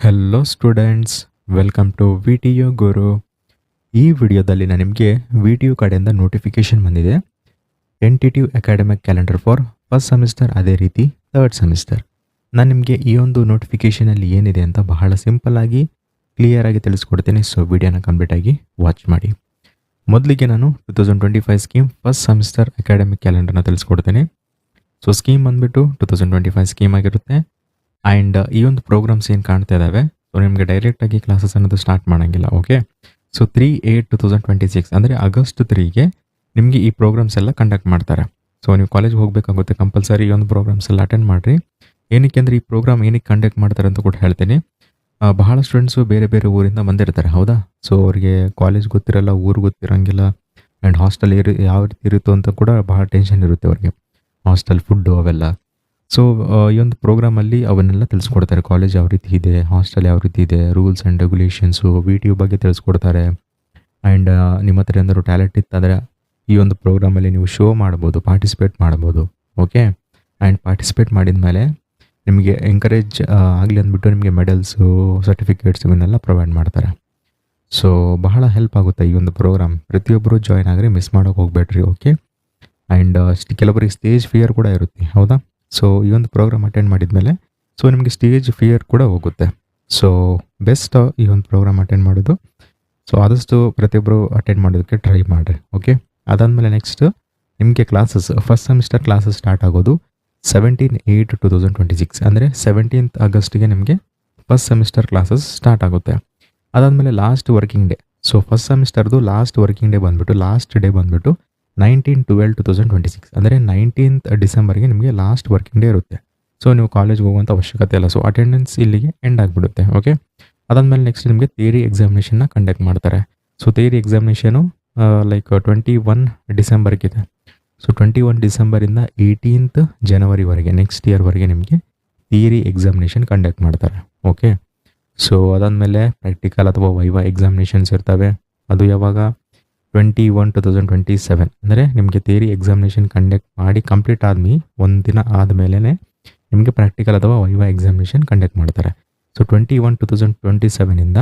Hello students, welcome to V T U Guru. ಈ ವಿಡಿಯೋದಲ್ಲಿ ನಾನು ನಿಮಗೆ ವಿ ಟಿ ಯು ಕಡೆಯಿಂದ ನೋಟಿಫಿಕೇಶನ್ ಬಂದಿದೆ. Tentative academic calendar for first semester, ಅದೇ ರೀತಿ ಥರ್ಡ್ ಸೆಮಿಸ್ಟರ್. ನಾನು ನಿಮಗೆ ಈ ಒಂದು ನೋಟಿಫಿಕೇಷನಲ್ಲಿ ಏನಿದೆ ಅಂತ ಬಹಳ ಸಿಂಪಲ್ಲಾಗಿ ಕ್ಲಿಯರಾಗಿ ತಿಳಿಸ್ಕೊಡ್ತೀನಿ. ಸೊ ವಿಡಿಯೋನ ಕಂಪ್ಲೀಟಾಗಿ ವಾಚ್ ಮಾಡಿ. ಮೊದಲಿಗೆ ನಾನು 2025 ಸ್ಕೀಮ್ ಫಸ್ಟ್ ಸೆಮಿಸ್ಟರ್ ಅಕಾಡೆಮಿಕ್ ಕ್ಯಾಲೆಂಡರ್ನ ತಿಳಿಸ್ಕೊಡ್ತೀನಿ. ಸೊ ಸ್ಕೀಮ್ ಬಂದುಬಿಟ್ಟು 2025 ಸ್ಕೀಮ್ ಆಗಿರುತ್ತೆ. ಆ್ಯಂಡ್ ಈ ಒಂದು ಪ್ರೋಗ್ರಾಮ್ಸ್ ಏನು ಕಾಣ್ತಾ ಇದ್ದಾವೆ, ಸೊ ನಿಮಗೆ ಡೈರೆಕ್ಟಾಗಿ ಕ್ಲಾಸಸ್ ಅನ್ನೋದು ಸ್ಟಾರ್ಟ್ ಮಾಡೋಂಗಿಲ್ಲ. ಓಕೆ, ಸೊ 3/8/2026 ಅಂದರೆ ಆಗಸ್ಟ್ 3ಗೆ ನಿಮಗೆ ಈ ಪ್ರೋಗ್ರಾಮ್ಸ್ ಎಲ್ಲ ಕಂಡಕ್ಟ್ ಮಾಡ್ತಾರೆ. ಸೊ ನೀವು ಕಾಲೇಜ್ಗೆ ಹೋಗಬೇಕಾಗುತ್ತೆ, ಕಂಪಲ್ಸರಿ ಈ ಒಂದು ಪ್ರೋಗ್ರಾಮ್ಸ್ ಎಲ್ಲ ಅಟೆಂಡ್ ಮಾಡಿರಿ. ಏನಕ್ಕೆ ಅಂದರೆ ಈ ಪ್ರೋಗ್ರಾಮ್ ಏನಕ್ಕೆ ಕಂಡಕ್ಟ್ ಮಾಡ್ತಾರೆ ಅಂತ ಕೂಡ ಹೇಳ್ತೀನಿ. ಬಹಳ ಸ್ಟೂಡೆಂಟ್ಸು ಬೇರೆ ಬೇರೆ ಊರಿಂದ ಬಂದಿರ್ತಾರೆ, ಹೌದಾ? ಸೊ ಅವರಿಗೆ ಕಾಲೇಜ್ ಗೊತ್ತಿರಲ್ಲ, ಊರು ಗೊತ್ತಿರೋಂಗಿಲ್ಲ, ಆ್ಯಂಡ್ ಹಾಸ್ಟೆಲ್ ಯಾವ ರೀತಿ ಇರುತ್ತೋ ಅಂತ ಕೂಡ ಬಹಳ ಟೆನ್ಷನ್ ಇರುತ್ತೆ ಅವ್ರಿಗೆ, ಹಾಸ್ಟೆಲ್ ಫುಡ್ಡು ಅವೆಲ್ಲ. ಸೊ ಈ ಒಂದು ಪ್ರೋಗ್ರಾಮಲ್ಲಿ ಅವನ್ನೆಲ್ಲ ತಿಳಿಸ್ಕೊಡ್ತಾರೆ. ಕಾಲೇಜ್ ಯಾವ ರೀತಿ ಇದೆ, ಹಾಸ್ಟೆಲ್ ಯಾವ ರೀತಿ ಇದೆ, rules and regulations, V T U ಬಗ್ಗೆ ತಿಳಿಸ್ಕೊಡ್ತಾರೆ. ಆ್ಯಂಡ್ ನಿಮ್ಮ ಹತ್ರ ಏನಾದರೂ ಟ್ಯಾಲೆಂಟ್ ಇತ್ತಾದರೆ ಈ ಒಂದು ಪ್ರೋಗ್ರಾಮಲ್ಲಿ ನೀವು ಶೋ ಮಾಡ್ಬೋದು, ಪಾರ್ಟಿಸಿಪೇಟ್ ಮಾಡ್ಬೋದು. ಓಕೆ, ಆ್ಯಂಡ್ ಪಾರ್ಟಿಸಿಪೇಟ್ ಮಾಡಿದ ಮೇಲೆ ನಿಮಗೆ ಎಂಕರೇಜ್ ಆಗಲಿ ಅಂದ್ಬಿಟ್ಟು ನಿಮಗೆ ಮೆಡಲ್ಸು, ಸರ್ಟಿಫಿಕೇಟ್ಸ್ ಇವನ್ನೆಲ್ಲ ಪ್ರೊವೈಡ್ ಮಾಡ್ತಾರೆ. ಸೊ ಬಹಳ ಹೆಲ್ಪ್ ಆಗುತ್ತೆ ಈ ಒಂದು ಪ್ರೋಗ್ರಾಮ್. ಪ್ರತಿಯೊಬ್ಬರು ಜಾಯ್ನ್ ಆಗಿರಿ, ಮಿಸ್ ಮಾಡೋಕೆ ಹೋಗಬೇಡ್ರಿ. ಓಕೆ, ಆ್ಯಂಡ್ ಕೆಲವರಿಗೆ ಸ್ಟೇಜ್ ಫಿಯರ್ ಕೂಡ ಇರುತ್ತೆ, ಹೌದಾ? ಸೊ ಈ ಒಂದು ಪ್ರೋಗ್ರಾಮ್ ಅಟೆಂಡ್ ಮಾಡಿದ ಮೇಲೆ ಸೊ ನಿಮಗೆ ಸ್ಟೇಜ್ ಫಿಯರ್ ಕೂಡ ಹೋಗುತ್ತೆ. ಸೊ ಬೆಸ್ಟ್ ಈ ಒಂದು ಪ್ರೋಗ್ರಾಮ್ ಅಟೆಂಡ್ ಮಾಡೋದು. ಸೊ ಆದಷ್ಟು ಪ್ರತಿಯೊಬ್ಬರು ಅಟೆಂಡ್ ಮಾಡೋದಕ್ಕೆ ಟ್ರೈ ಮಾಡಿರಿ. ಓಕೆ, ಅದಾದಮೇಲೆ ನೆಕ್ಸ್ಟ್ ನಿಮಗೆ classes, first semester classes start ಆಗೋದು 17/8/2026 ಅಂದರೆ 17th ಆಗಸ್ಟ್ಗೆ ನಿಮಗೆ ಫಸ್ಟ್ ಸೆಮಿಸ್ಟರ್ ಕ್ಲಾಸಸ್ ಸ್ಟಾರ್ಟ್ ಆಗುತ್ತೆ. ಅದಾದಮೇಲೆ last working day, so first ಸೆಮಿಸ್ಟರ್ದು ಲಾಸ್ಟ್ ವರ್ಕಿಂಗ್ ಡೇ ಬಂದುಬಿಟ್ಟು, ಲಾಸ್ಟ್ ಡೇ ಬಂದುಬಿಟ್ಟು 19/12/2026 ಅಂದರೆ 19th ಡಿಸೆಂಬರ್ಗೆ ನಿಮಗೆ ಲಾಸ್ಟ್ ವರ್ಕಿಂಗ್ ಡೇ ಇರುತ್ತೆ. ಸೊ ನೀವು ಕಾಲೇಜ್ಗೆ ಹೋಗುವಂಥ ಅವಶ್ಯಕತೆ ಇಲ್ಲ. ಸೊ ಅಟೆಂಡೆನ್ಸ್ ಇಲ್ಲಿಗೆ ಎಂಡ್ ಆಗಿಬಿಡುತ್ತೆ. ಓಕೆ, ಅದಾದಮೇಲೆ ನೆಕ್ಸ್ಟ್ ನಿಮಗೆ ಥಿಯರಿ ಎಕ್ಸಾಮಿನೇಷನ್ನ ಕಂಡಕ್ಟ್ ಮಾಡ್ತಾರೆ. ಸೊ ಥಿಯರಿ ಎಕ್ಸಾಮಿನೇಷನು ಲೈಕ್ 21 ಡಿಸೆಂಬರ್ಗಿದೆ. ಸೊ 21 ಡಿಸೆಂಬರಿಂದ 18th ಜನವರಿವರೆಗೆ, ನೆಕ್ಸ್ಟ್ ಇಯರ್ವರೆಗೆ ನಿಮಗೆ ಥಿಯರಿ ಎಕ್ಸಾಮಿನೇಷನ್ ಕಂಡಕ್ಟ್ ಮಾಡ್ತಾರೆ. ಓಕೆ, ಸೊ ಅದಾದಮೇಲೆ ಪ್ರಾಕ್ಟಿಕಲ್ ಅಥವಾ ವೈವಾ ಎಕ್ಸಾಮಿನೇಷನ್ಸ್ ಇರ್ತವೆ. ಅದು ಯಾವಾಗ 21/2027 ಅಂದರೆ ನಿಮಗೆ ಥಿಯರಿ ಎಕ್ಸಾಮಿನೇಷನ್ ಕಂಡಕ್ಟ್ ಮಾಡಿ ಕಂಪ್ಲೀಟ್ ಆದ್ಮೇಲೆ ಒಂದಿನ ಆದಮೇಲೆ ನಿಮಗೆ ಪ್ರಾಕ್ಟಿಕಲ್ ಅಥವಾ ವೈವಾ ಎಕ್ಸಾಮಿನೇಷನ್ ಕಂಡಕ್ಟ್ ಮಾಡ್ತಾರೆ. ಸೊ 21/2027ಇಂದ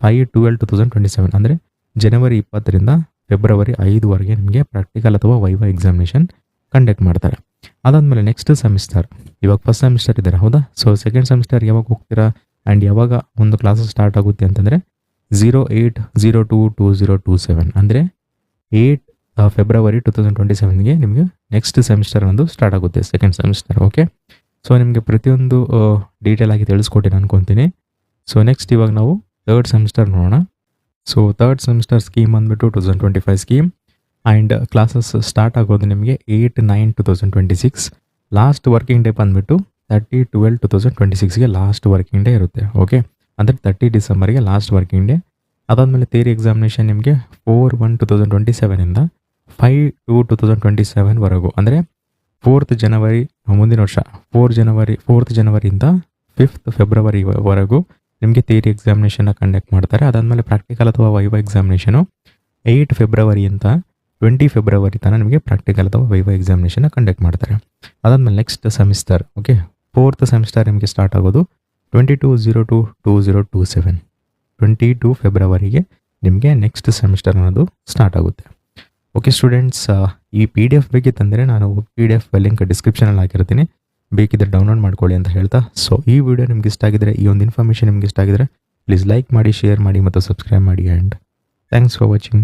5/12/2027 ಅಂದರೆ ಜನವರಿ 20ರಿಂದ ಫೆಬ್ರವರಿ 5ವರೆಗೆ ನಿಮಗೆ ಪ್ರಾಕ್ಟಿಕಲ್ ಅಥವಾ ವೈವಾ ಎಕ್ಸಾಮಿನೇಷನ್ ಕಂಡಕ್ಟ್ ಮಾಡ್ತಾರೆ. ಅದಾದಮೇಲೆ ನೆಕ್ಸ್ಟ್ ಸೆಮಿಸ್ಟರ್, ಇವಾಗ ಫಸ್ಟ್ ಸೆಮಿಸ್ಟರ್ ಇದ್ದಾರೆ, ಹೌದಾ? ಸೊ ಸೆಕೆಂಡ್ ಸೆಮಿಸ್ಟರ್ ಯಾವಾಗ ಹೋಗ್ತೀರಾ ಆ್ಯಂಡ್ ಯಾವಾಗ ಒಂದು ಕ್ಲಾಸಸ್ ಸ್ಟಾರ್ಟ್ ಆಗುತ್ತೆ ಅಂತಂದರೆ 08/02/2027 ಅಂದರೆ 8 ಫೆಬ್ರವರಿ 2027ಗೆ ನಿಮಗೆ ನೆಕ್ಸ್ಟ್ ಸೆಮಿಸ್ಟರ್ ಒಂದು ಸ್ಟಾರ್ಟ್ ಆಗುತ್ತೆ, ಸೆಕೆಂಡ್ ಸೆಮಿಸ್ಟರ್. ಓಕೆ, ಸೊ ನಿಮಗೆ ಪ್ರತಿಯೊಂದು ಡೀಟೇಲ್ ಆಗಿ ತಿಳಿಸ್ಕೊಟ್ಟಿನಿ ಅನ್ಕೊತೀನಿ. ಸೊ ನೆಕ್ಸ್ಟ್ ಇವಾಗ ನಾವು ಥರ್ಡ್ ಸೆಮಿಸ್ಟರ್ ನೋಡೋಣ. ಸೊ ಥರ್ಡ್ ಸೆಮಿಸ್ಟರ್ ಸ್ಕೀಮ್ ಬಂದುಬಿಟ್ಟು 2025 ಸ್ಕೀಮ್. ಆ್ಯಂಡ್ ಕ್ಲಾಸಸ್ ಸ್ಟಾರ್ಟ್ ಆಗೋದು ನಿಮಗೆ 8/9/2026. ಲಾಸ್ಟ್ ವರ್ಕಿಂಗ್ ಡೇ ಬಂದುಬಿಟ್ಟು 30/12/2026ಗೆ ಲಾಸ್ಟ್ ವರ್ಕಿಂಗ್ ಡೇ ಇರುತ್ತೆ. ಓಕೆ, ಅಂದರೆ 30 ಡಿಸೆಂಬರ್ಗೆ ಲಾಸ್ಟ್ ವರ್ಕಿಂಗ್ ಡೇ. ಅದಾದಮೇಲೆ ಥಿಯರಿ ಎಕ್ಸಾಮಿನೇಷನ್ ನಿಮಗೆ 4/1/2027ಇಂದ 5/2/2027ವರೆಗೂ ಅಂದರೆ 4th ಜನವರಿ ಮುಂದಿನ ವರ್ಷ 4th ಜನವರಿಯಿಂದ 5th ಫೆಬ್ರವರಿವರೆಗೂ ನಿಮಗೆ ಥಿಯರಿ ಎಕ್ಸಾಮಿನೇಷನ್ನ ಕಂಡಕ್ಟ್ ಮಾಡ್ತಾರೆ. ಅದಾದಮೇಲೆ ಪ್ರಾಕ್ಟಿಕಲ್ ಅಥವಾ ವೈವಾ ಎಕ್ಸಾಮಿನೇಷನು 8 ಫೆಬ್ರವರಿಯಿಂದ 20 ಫೆಬ್ರವರಿ ತನಕ ನಿಮಗೆ ಪ್ರಾಕ್ಟಿಕಲ್ ಅಥವಾ ವೈವಾ ಎಕ್ಸಾಮಿನೇಷನ್ನ ಕಂಡಕ್ಟ್ ಮಾಡ್ತಾರೆ. ಅದಾದಮೇಲೆ next semester, okay, 4th semester ನಿಮಗೆ ಸ್ಟಾರ್ಟ್ ಆಗೋದು 22/02/2027 22 ಫೆಬ್ರವರಿಗೆ ನಿಮಗೆ ನೆಕ್ಸ್ಟ್ ಸೆಮಿಸ್ಟರ್ ಅನ್ನೋದು ಸ್ಟಾರ್ಟ್ ಆಗುತ್ತೆ. ಓಕೆ ಸ್ಟೂಡೆಂಟ್ಸ್, ಈ PDF ಬೇಕಿತ್ತಂದರೆ ನಾನು PDF ಲಿಂಕ್ ಡಿಸ್ಕ್ರಿಪ್ಷನಲ್ಲಿ ಹಾಕಿರ್ತೀನಿ, ಬೇಕಿದ್ರೆ ಡೌನ್ಲೋಡ್ ಮಾಡ್ಕೊಳ್ಳಿ ಅಂತ ಹೇಳ್ತಾ, ಸೊ ಈ ವಿಡಿಯೋ ನಿಮ್ಗೆ ಇಷ್ಟ ಆಗಿದ್ರೆ, ಈ ಒಂದು ಇನ್ಫಾರ್ಮೇಷನ್ ನಿಮ್ಗೆ ಇಷ್ಟ ಆಗಿದ್ರೆ ಪ್ಲೀಸ್ ಲೈಕ್ ಮಾಡಿ, ಶೇರ್ ಮಾಡಿ ಮತ್ತು ಸಬ್ಸ್ಕ್ರೈಬ್ ಮಾಡಿ. And thanks for watching.